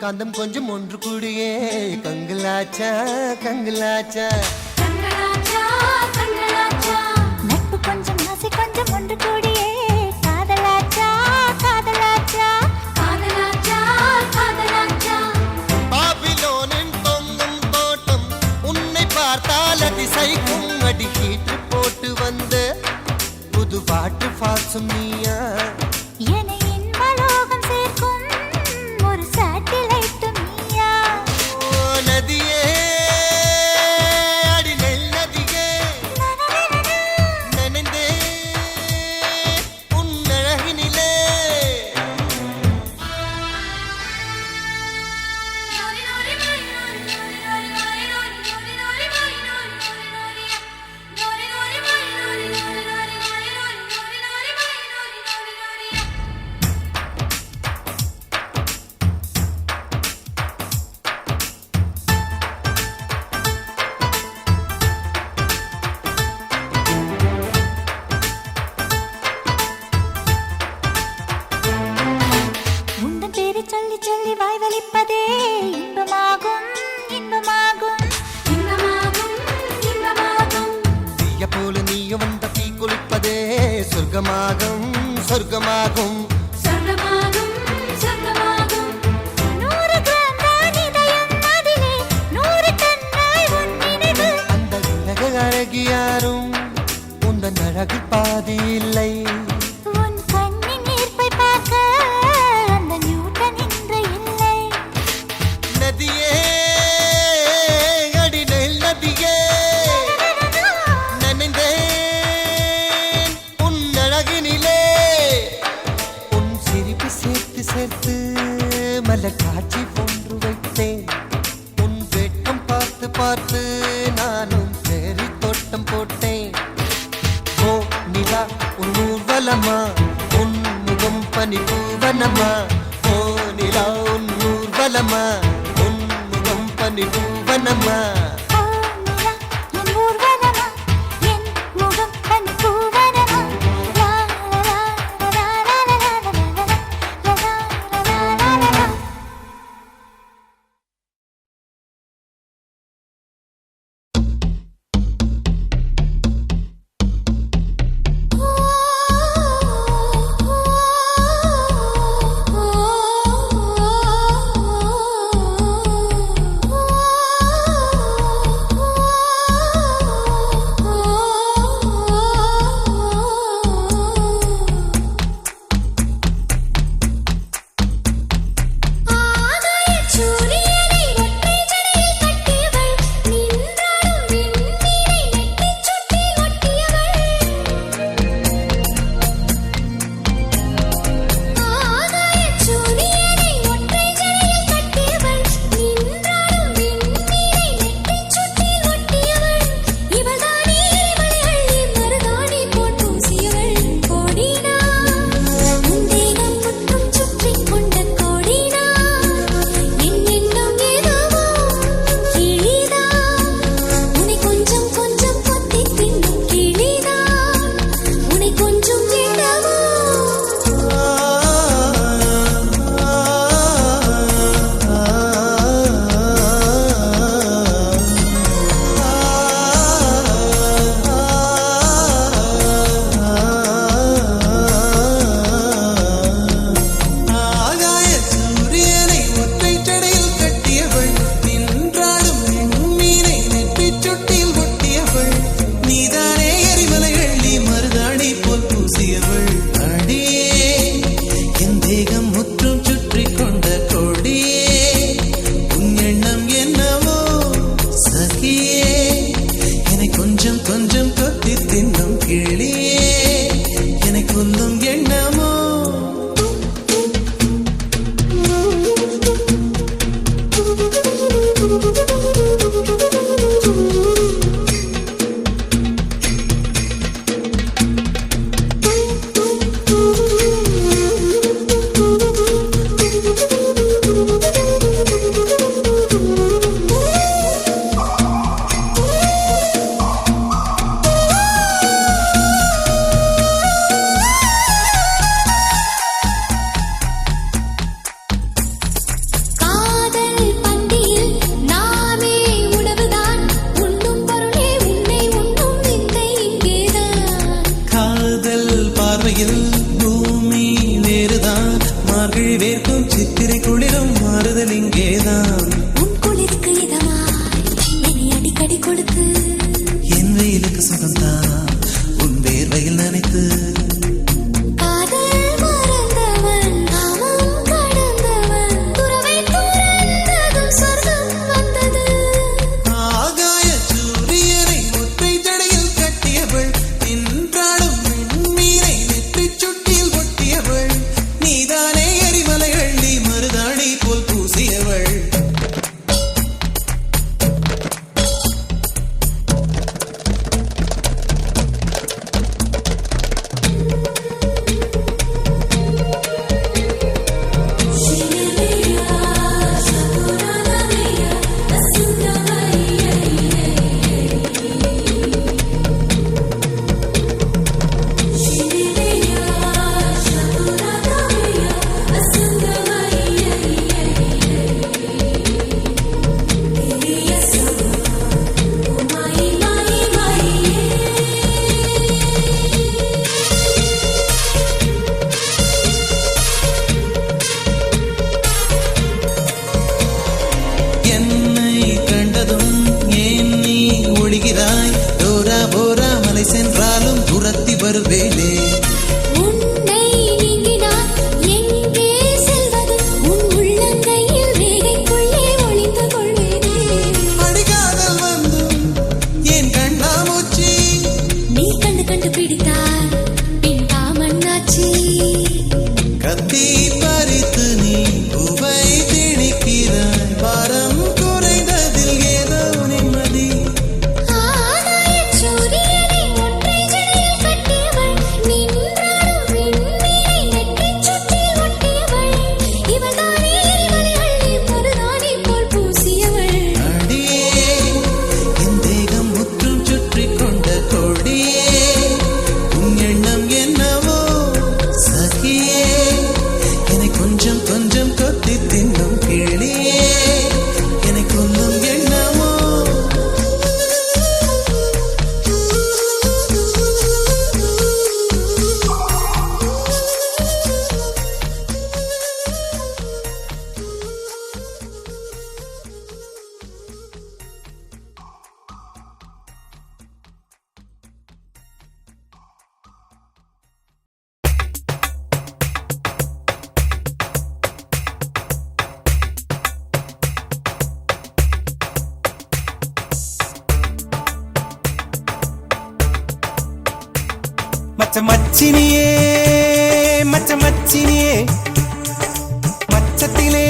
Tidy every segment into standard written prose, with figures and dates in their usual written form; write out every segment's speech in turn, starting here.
காந்தம் கொஞ்சம் ஒன்று கூடியே கங்கலாச்சா கங்கலாச்சா நட்பு கொஞ்சம் ஆசை கொஞ்சம் ஒன்று கூடியே காதலாச்சா காதலாச்சா காதலாச்சா காதலாச்சா பாபிலோனின் தொங்கும் தோட்டம் உன்னை பார்த்தால் அதிசைக்கும் அடி ஹீட்டு போட்டு வந்த புது பாட்டு பாசும் நீயா சொர்க்கமாகும் சொர்க்கமாகும் சொர்க்கமாகும் சொர்க்கமாகும் 100 கிராம் தான் இதயம் அதிலே 100 கண்ணாய் உன் நினைவு அந்த உலக அழகி யாரும் உந்தன் அழகு பாதி இல்லை உன் கண்ணின் ஈர்ப்பை பார்க்க அந்த நியூட்டன் இன்று இல்லை நதியே அடி நெல் நதியே சேர்த்து மலர் காட்சி ஒன்று வைத்தேன் உன் வெட்கம் பார்த்து பார்த்து நானும் சேரி தோட்டம் போட்டேன் ஓ நிலா உன் ஊர்வலமா உன் முகம் பனி பூவனமா ஓ நிலா உன் ஊர்வலமா உன் முகம் பனி பூவனமா கொஞ்சம் கொஞ்சம் கொத்தி தின்னும் கிளியே என்னை கொல்லும் எண்ணமோ பூமி வேறுதான் மார்கழி வேர்க்கும் சித்திரை குளிரும் மாறுதல் இங்கேதான் உன் குளிருக்கு இதமாய் என்னை அடிக்கடி கொடுத்து என் வெயிலுக்கு சுகம்தான் உன் வேர்வையில் நினைத்து காதல் மறந்தவன் காமம் கடந்தவன் துறவை துறந்ததும் சொர்க்கம் வந்தது ஆகாய சூரியனை ஒற்றை ஜடையில் கட்டியவள் நின்றாடும் மீனை நெற்றி சுட்டியில் ஒட்டியவள் நீதானே எரிமலை அள்ளி மருதாணி போல் பூசியவள் என்னை கண்டதும் ஏன் நீ ஒழிகிறாய் டோரா போரா மலை சென்றாலும் துரத்தி வருவேனே உன்னை நீங்கினான் எங்கே செல்வது உன் உள்ளங்கையில் வேகைக்குள்ளே ஒளிந்து கொள்வேனே அடிகாதல் வந்தும் ஏன் கண்ணாமூச்சி நீ கண்டு கண்டு பிடித்தால் பின் காமண்ணாச்சி கத்தி பறித்து நீ பூவை திணிக்கிறாய் பாரம் குறைந்ததில் ஏதோ நிம்மதி ஆகாயச் சூரியனை ஒற்றை ஜடையில் கட்டியவள் நின்றாடும் விண்மீனை நெற்றிச் சுட்டியில் ஒட்டியவள் இவள்தானே எரிமலை அள்ளி மருதாணி போல் பூசியவள் அடியே என் தேகம் முற்றும் சுற்றி கொண்ட கொடியே உன் எண்ணம் என்னவோ சகியே என்னை கொஞ்சம் கொஞ்சம் கொத்தி தின்னும் கிளியே என்னை கொல்லும் எண்ணமோ மச்சமச்சினியே மச்சமச்சினியே மச்சத்திலே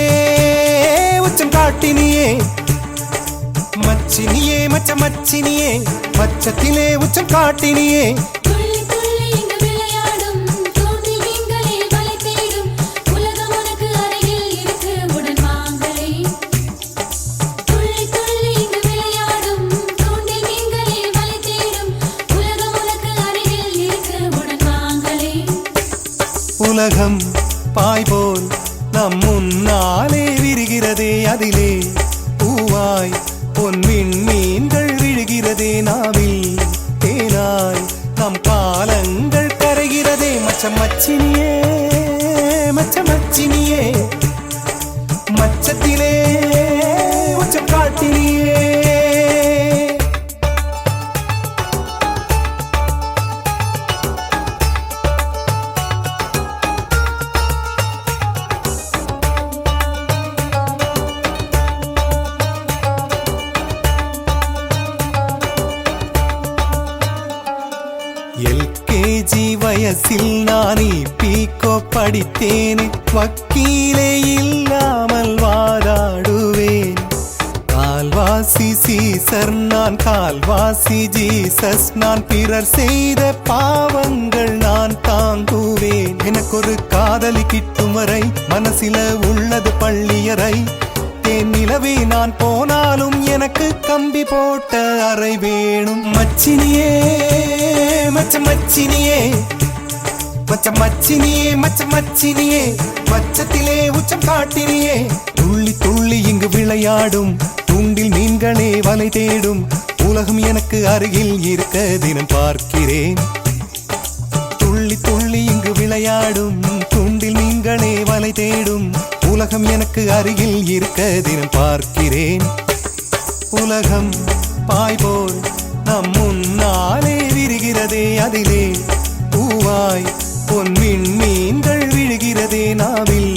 உச்சம் காட்டினியே மச்சினியே மச்சமச்சினியே மச்சத்திலே உச்சம் காட்டினியே துள்ளி துள்ளி இங்கு விளையாடும் தோன்றி மீன்களில் வலை தேடும் உலகம் உனக்கு அருகில் இருக்கு உடன் வாங்களே துள்ளி துள்ளி இங்கு விளையாடும் தோன்றி மீன்களில் வலை தேடும் உலகம் உனக்கு அருகில் இருக்கு உடன் வாங்களே உலகம் பாய் போல் நம் முன்னாலே விரிகிறதே அதிலே பூவாய் பொன்மின் மீன்கள் விழுகிறதே நாவில் தேனாய் நம் காலங்கள் கரைகிறதே மச்சமச்சினியே மச்சமச்சினியே மச்சத்திலே உச்சம் காட்டினியே எல்கேஜி வயசில் நான் பீக்கோ படித்தேனே, வக்கீலே இல்லாமல் வாதாடுவேன். கால்வாசி சீசர் நான், கால்வாசி ஜீசஸ் நான், பிறர் செய்த பாவங்கள் நான் தாங்குவேன். எனக்கொரு காதலி கிட்டும் வரை மனசில உள்ளது பள்ளியறை. தேன் நிலவே நான் போனாலும் எனக்கு கம்பி போட்ட அறை வேணும். மச்சினியே மச்ச மச்சினியே, மச்ச மச்சினியே, மச்ச மச்சினியே, மச்சத்திலே உச்சம் காட்டினியே. துள்ளி துள்ளி இங்கு விளையாடும் தூண்டில் மீன்களே வலை தேடும். உலகம் எனக்கு அருகில் இருக்க தினம் பார்க்கிறேன். துள்ளி துள்ளி இங்கு விளையாடும் தூண்டில் மீன்களே வலை தேடும். உலகம் எனக்கு அருகில் இருக்க தினம் பார்க்கிறேன். உலகம் பாய்போல் நம் முன்னாலே விரிகிறதே, அதிலே பூவாய் பொன்மின் மீன்கள் விழுகிறதே. நாவில்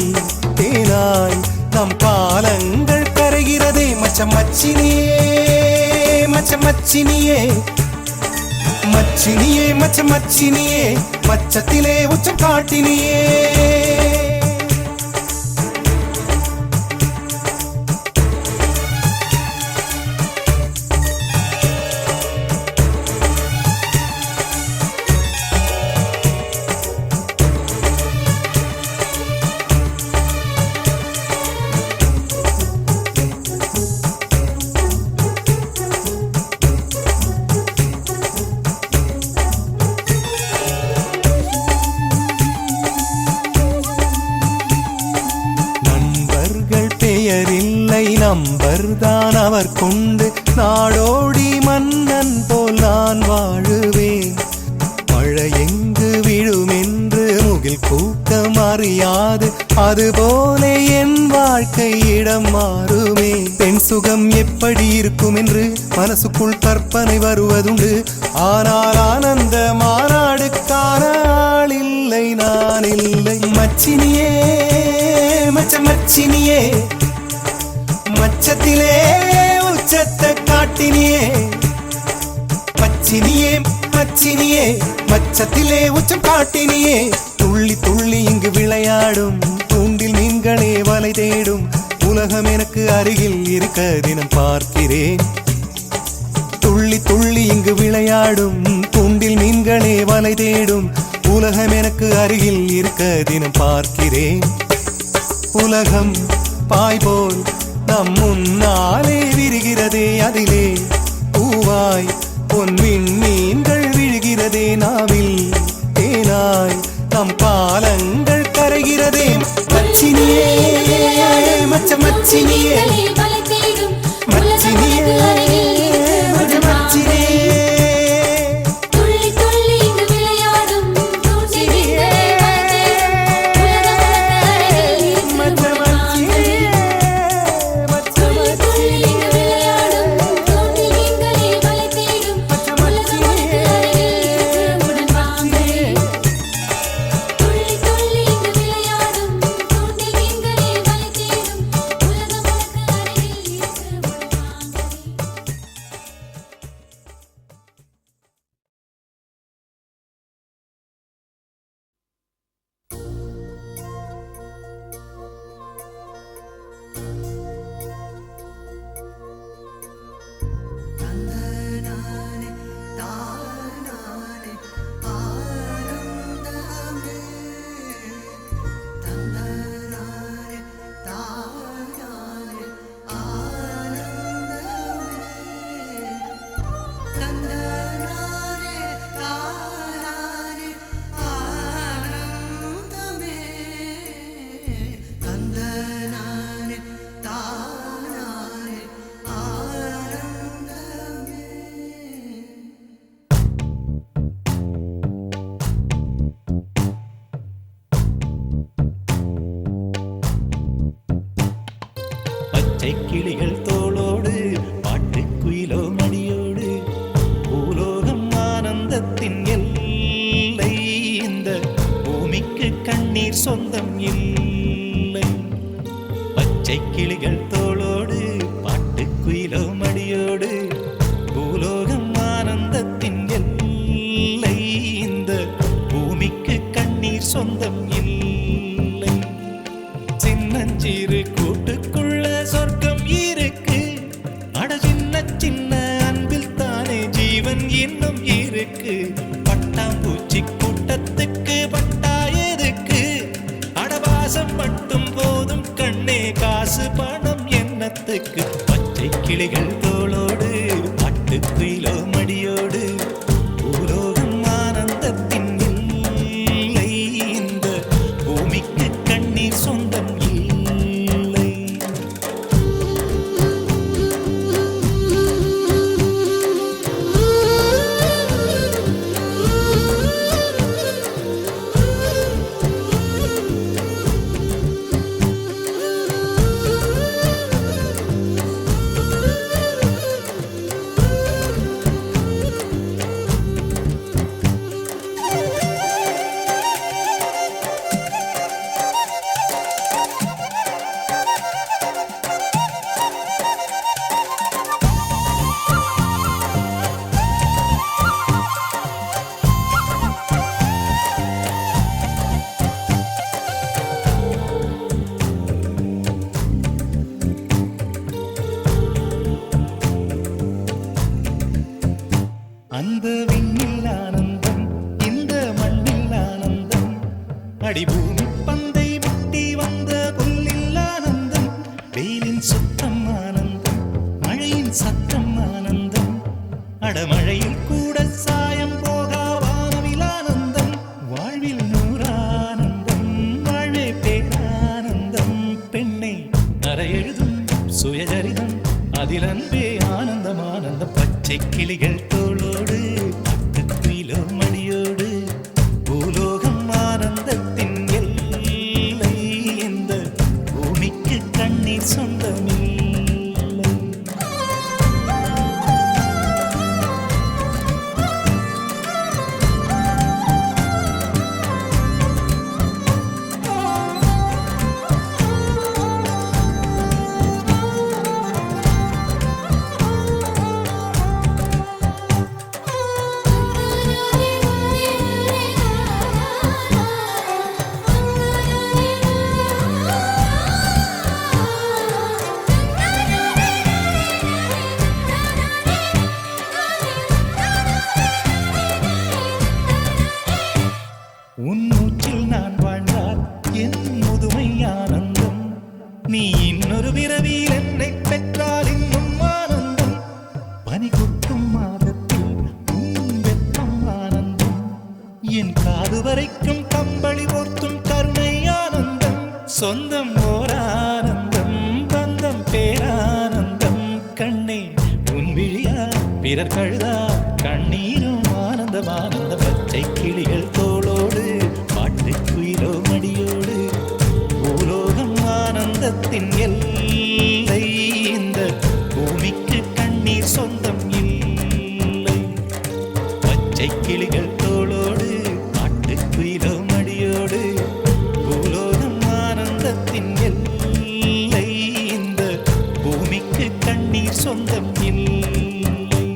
தேனாய் நம் காலங்கள் கரைகிறதே. மச்ச மச்சினியே மச்ச மச்சினியே, மச்சினியே மச்ச மச்சினியே, மச்சத்திலே உச்சம் காட்டினியே. நம்பர் தான் அவர் கொண்டு நாடோடி மன்னன் போல் நான் வாழுவேன். மழை எங்கு விழும் என்று முகில் கூட்டம் அறியாது, அதுபோல என் வாழ்க்கை இடம் மாறுமே. பெண் சுகம் எப்படி இருக்கும் என்று மனசுக்குள் கற்பனை வருவதுண்டு. ஆனால் ஆனந்த மாநாடுக்கான ஆள் இல்லை, நான் இல்லை. மச்சினியே மச்ச மச்சினியே, மச்சத்திலே உச்சத்தை காட்டினியே. மச்சினியே மச்சினியே, மச்சத்திலே உச்சம் காட்டினியே. துள்ளி துள்ளி இங்கு விளையாடும் தூண்டில் மீன்களே வலை தேடும். உலகம் எனக்கு அருகில் இருக்க தினம் பார்க்கிறேன். துள்ளி துள்ளி இங்கு விளையாடும் தூண்டில் மீன்களே வலை தேடும். உலகம் எனக்கு அருகில் இருக்க தினம் பார்க்கிறேன். உலகம் பாய்போல் நம் முன்னாலே விரிகிறதே, அதிலே பூவாய் பொன்மின் மீன்கள் விழுகிறதே. நாவில் தேனாய் நம் காலங்கள் கரைகிறதே. மச்சினியே மச்ச மச்சினியே, மச்சினியே மச்ச மச்சினியே. கிளிகள் தோளோடு பாட்டுக்குயிலோ மடியோடு பூலோகம் ஆனந்தத்தின் எல்லை. இந்த பூமிக்கு கண்ணீர் சொந்தம் இல்லை. பச்சை கிளிகள் தோளோடு பாட்டுக்குயிலோ மடியோடு பூலோகம் ஆனந்தத்தின் எல்லை. ஜீவன் இன்னும் இருக்கு. பட்டாம்பூச்சி கூட்டத்துக்கு பட்டா எதுக்கு? அடவாசம் மட்டும் போதும் கண்ணே, காசு பணம் என்னத்துக்கு? பச்சை கிளிகள் தோளோடு பட்டுக்குயிலோ மடியோடு பூலோகம் ஆனந்தத்தின் இல்லை. இந்த பூமிக்கு கண்ணீர் சொந்தம் இல்லை. அந்த விண்ணில் ஆனந்தம், இந்த மண்ணில் ஆனந்தம், அடிபூமி பந்தை முட்டி வந்த புல்லில் ஆனந்தம். வெயிலின் சுத்தம் ஆனந்தம், மழையின் சத்தம் ஆனந்தம், அடமழையில் கூட சாயம் போகா வானவில் ஆனந்தம். வாழ்வில் நூறானந்தம், வாழ்வே பேரானந்தம். பெண்ணை அறை எழுதும் சுயசரிதம், அதில் அன்பே ஆனந்தம் ஆனந்தம். பச்சை கிளிகள் தோளோடு பட்டுக்குயிலோ மடியோடு பூலோகம் ஆனந்தத்தின் எல்லை. இந்த பூமிக்கு கண்ணீர் சொந்தமில்லை. உன் மூச்சில் நான் வாழ்ந்தால் என் முதுமை ஆனந்தம். நீ இன்னொரு பிறவியில் என்னை பெற்றால் இன்னும் ஆனந்தம். பனி கொட்டும் மாதத்தில் உன் வெப்பம் ஆனந்தம். என் காது வரைக்கும் கம்பளி போர்த்தும் கருணை ஆனந்தம். சொந்தம் ஓர் ஆனந்தம், பந்தம் பேரானந்தம். கண்ணே உன் விழியா பிறர் கழுதா கண்ணீரும் ஆனந்தம் ஆனந்த. பச்சை கிளிகள் தோளோடு பாட்டுக்குயிலோ மடியோடு பூலோகம் ஆனந்தத்தின் எல்லை. இந்த பூமிக்கு கண்ணீர் சொந்தம் இல்லை. பச்சை கிளிகள் தோளோடு பாட்டுக்குயிலோ மடியோடு பூலோகம் ஆனந்தத்தின் எல்லை. இந்த பூமிக்கு கண்ணீர் சொந்தம் இல்லை.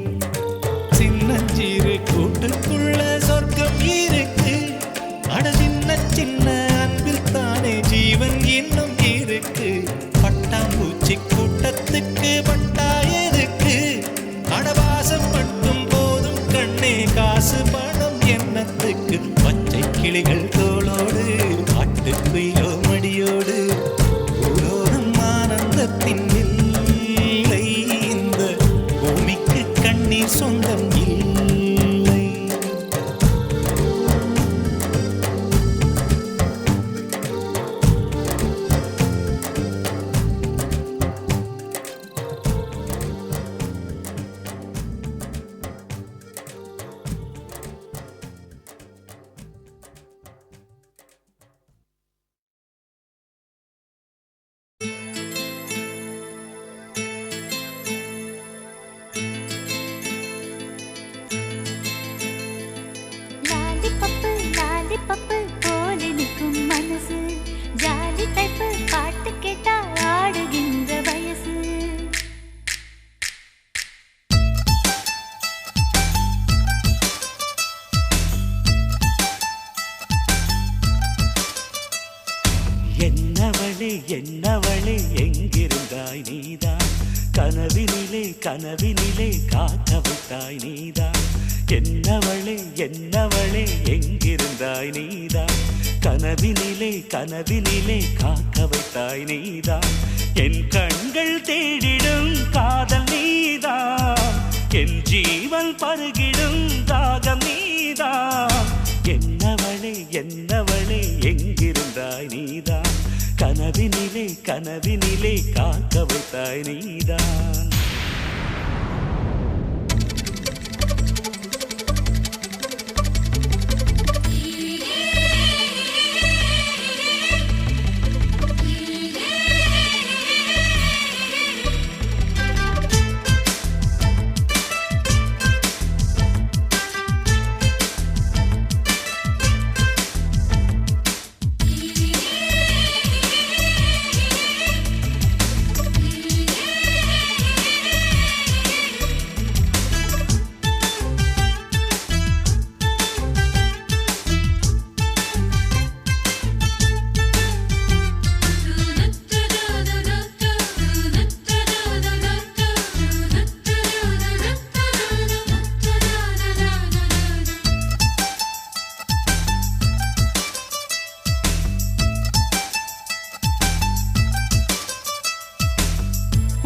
சின்னஞ்சிறு கூட்டுக்குள்ள சொர்க்கம் இருக்கு. அட சின்ன சின்ன அன்பில் தானே ஜீவன் இன்னும் இருக்கு. பட்டாம்பூச்சி கூட்டத்துக்கு பட்டா எதுக்கு? அடவாசம் மட்டும் போதும் கண்ணே, காசு பணம் என்னத்துக்கு? பச்சை கிளிகள் தோளோடு பாட்டுக்குயிலோ மடியோடு பூலோகம் ஆனந்தத்தின் இல்லை. இந்த பூமிக்கு கண்ணீர் சொந்தம் இல்லை. பப்பு போல நிற்கும் மனசு, ஜாலி டைப்பு பாட்டு கேட்டா ஆடுகின்ற வயசு. என்னவளே என்னவளே எங்கிருந்தாய் நீதான், கனவினிலே கனவினிலே காக்க வைத்தாய் நீதான் என்னவளே என்னவளே எங்கிருந்தாய் நீதான் கனவினிலே கனவினிலே காக்க வைத்தாய் நீதான் என் கண்கள் தேடிடும் காதல் நீதான் என் ஜீவன் பருகிடும் தாகம் நீதான் என்னவளே என்னவளே எங்கிருந்தாய் நீதான் கனவினிலே கனவினிலே காக்க வைத்தாய் நீதான்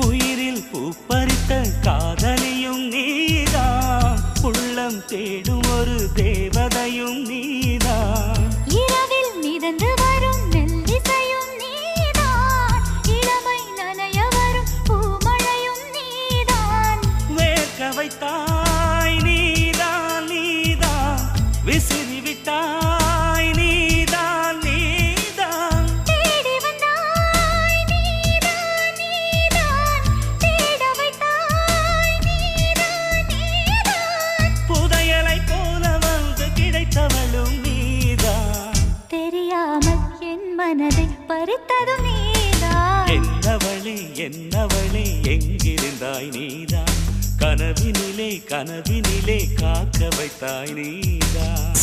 உயிரில் பூப்பறித்த காதலியும் நீதான் உள்ளம் தேடும் ஒரு தேவதையும் நீதான் இரவில் மிதந்து வரும் மெல்லிசையும் நீதான் இளமை நனைய வரும் பூமழையும் நீதான் வேர்க்க வைத்தாய் நீதான் நீதான் விசிறி விட்டாய் நீதான் நீதான் தேடி வந்தாய் நீதான் நீதான் தேட வைத்தாய் நீதான் நீதான் புதையலை போல வந்து கிடைத்தவளும் நீதான் தெரியாமல் என் மனதை பறித்ததும் நீதான் என்னவளே என்னவளே எங்கிருந்தாய் நீதான் கனவினிலே கனவினிலே காக்க வைத்தாய் நீதான்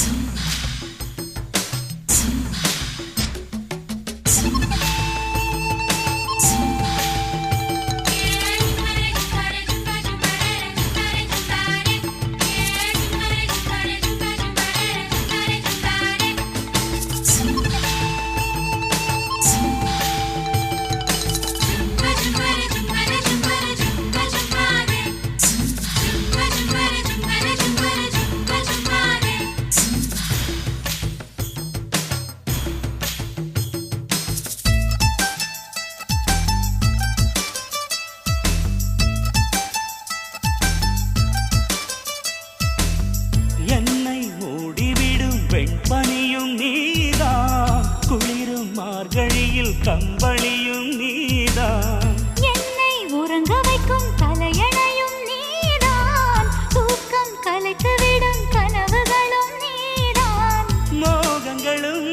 என்னை மூடிவிடும் வெண்பனியும் நீதான் குளிரும் மார்கழியில் கம்பளியும் நீதான் என்னை உறங்க வைக்கும் தலையணையும் நீதான் தூக்கம் கலைத்துவிடும் கனவுகளும் நீதான் மோகங்களும்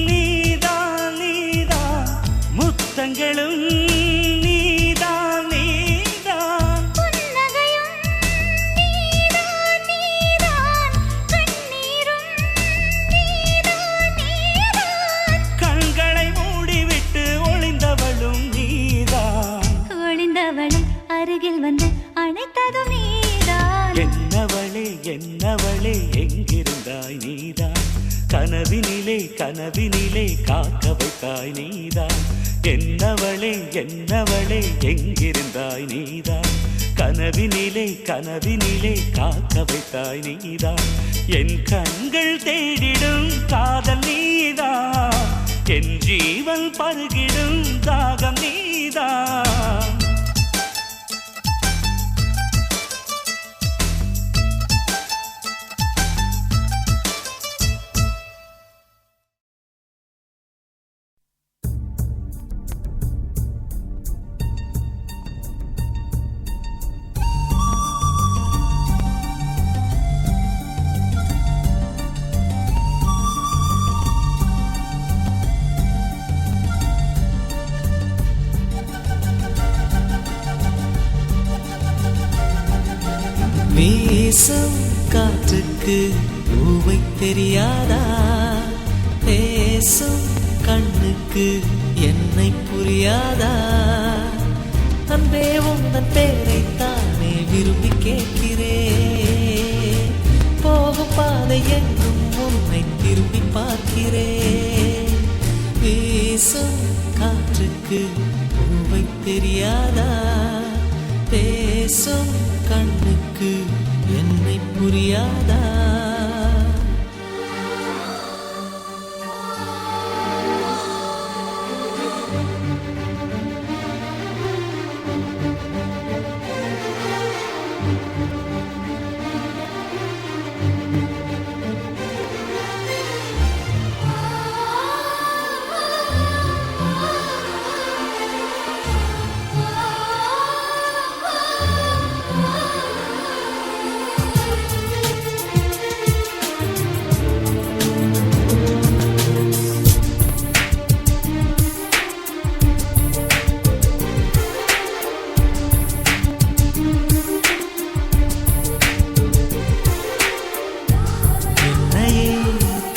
நீதான் நீதான் முத்தங்களும் நீதான் நீதான் புன்னகையும் நீதான் நீதான் கண்ணீரும் நீதான் நீதான் கண்களை மூடிவிட்டு ஒளிந்தவளும் நீதான் ஒளிந்தவளை அருகில் வந்து அணைத்ததும் நீதான் என்னவளே என்னவளே எங்கிருந்தாய் நீதான் கனவினிலே கனவினிலே காக்க வைத்தாய் நீதான் என்னவளே என்னவளே எங்கிருந்தாய் நீதான் கனவினிலே கனவினிலே காக்க வைத்தாய் நீதான் என் கண்கள் தேடிடும் காதல் நீதான் என் ஜீவன் பருகிடும் தாகம் நீதான் வீசும் காற்றுக்கு பூவை தெரியாதா பேசும் கண்ணுக்கு என்னை புரியாதா அன்பே உந்தன் பேரைத்தானே விரும்பி கேட்கிறேன். போகும் பாதை எங்கும் உன்னை திரும்பி பார்க்கிறேன். வீசும் காற்றுக்கு பூவை தெரியாதா? பேசும் கண்ணுக்கு என்னை புரியாதா?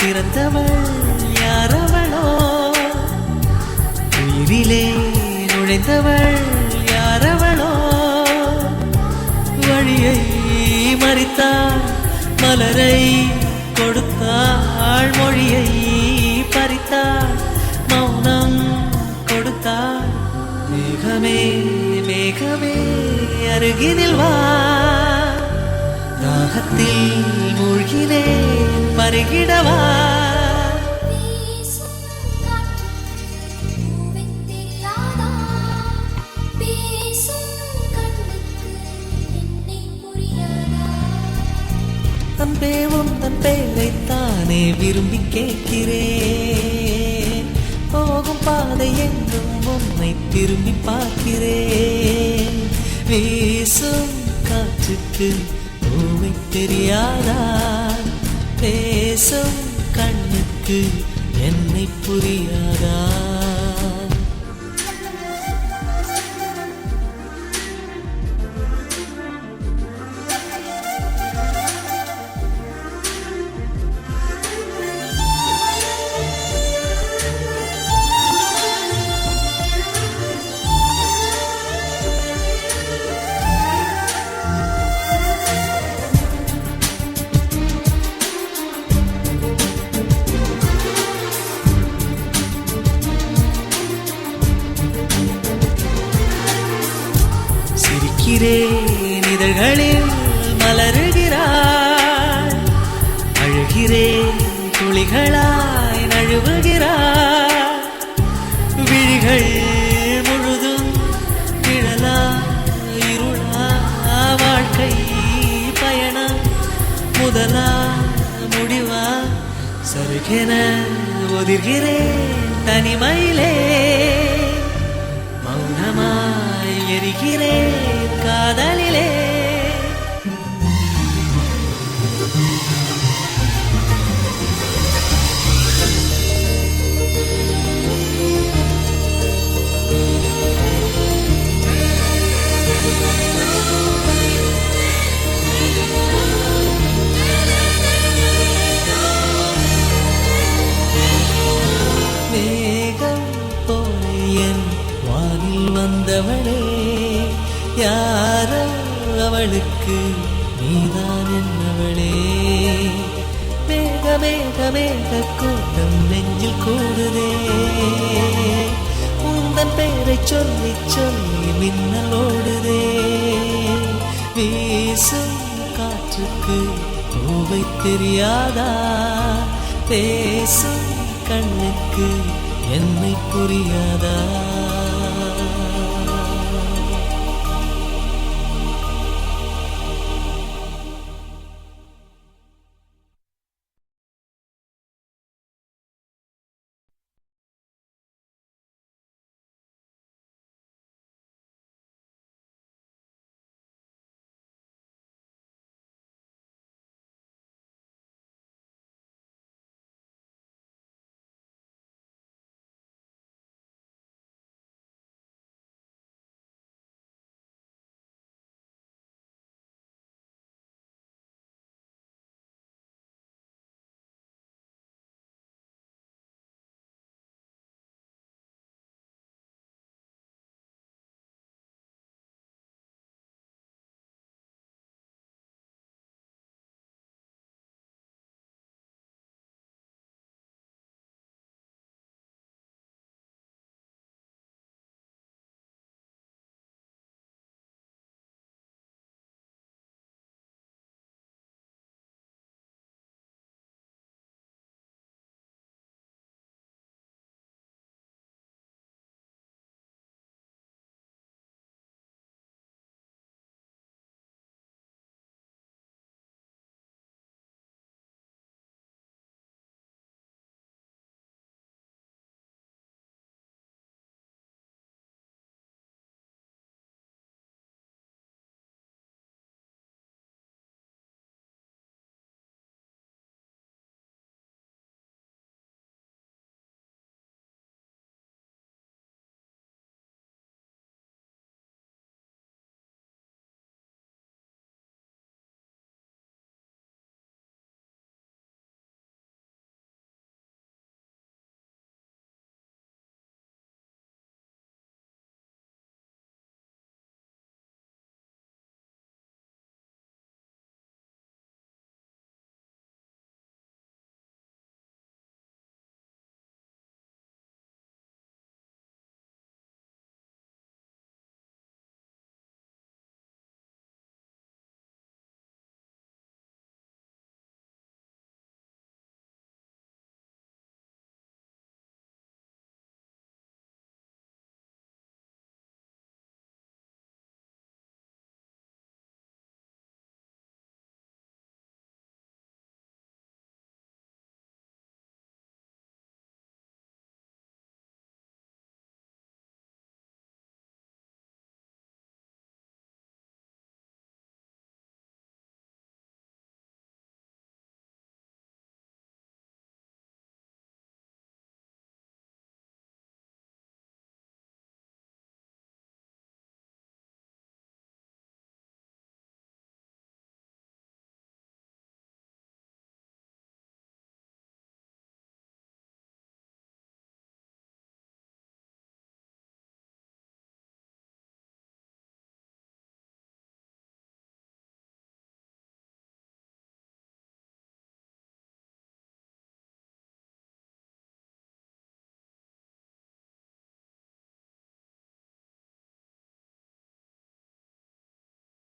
பிறந்தவள் யாரவளோ? உயிரிலே நுழைந்தவள் யாரவளோ? வழியை மறித்தாள், மலரை கொடுத்தாள், மொழியை பறித்தாள், மௌனம் கொடுத்தாள். மேகமே மேகமே அருகினில் வா, தாகத்தில் மூழ்கினேன் பருகிடவா. அன்பே உந்தன் பேரைத்தானே விரும்பி கேட்கிறேன். போகும் பாதை எங்கும் உன்னை திரும்பி பார்க்கிறேன். வீசும் காற்றுக்கு பூவை தெரியாதா? பேசும் கண்ணுக்கு என்னை புரியாதா? சிரிக்கிறேன் இதழ்களில் மலருகிறாய், அழுகிறேன் துளிகளாய் நழுவுகிறாய். விழிகள் முழுதும் நிழலா இருளா? வாழ்க்கை பயணம் முதலா முடிவா? சருகென ஒதிர்கிறேன் தனிமையிலே, மௌனமாய் எரிகிறேன் காதலிலே. மேகம் போல என் வானில் வந்தவளே, யாரோ அவளுக்கு நீதான் என்னவளே. மேக மேக மேக கூட்டம் நெஞ்சில் கூடுதே, உந்தன் பெயரை சொல்லி சொல்லி மின்னல் ஓடுதே. வீசும் காற்றுக்கு பூவை தெரியாதா? பேசும் கண்ணுக்கு என்னை புரியாதா?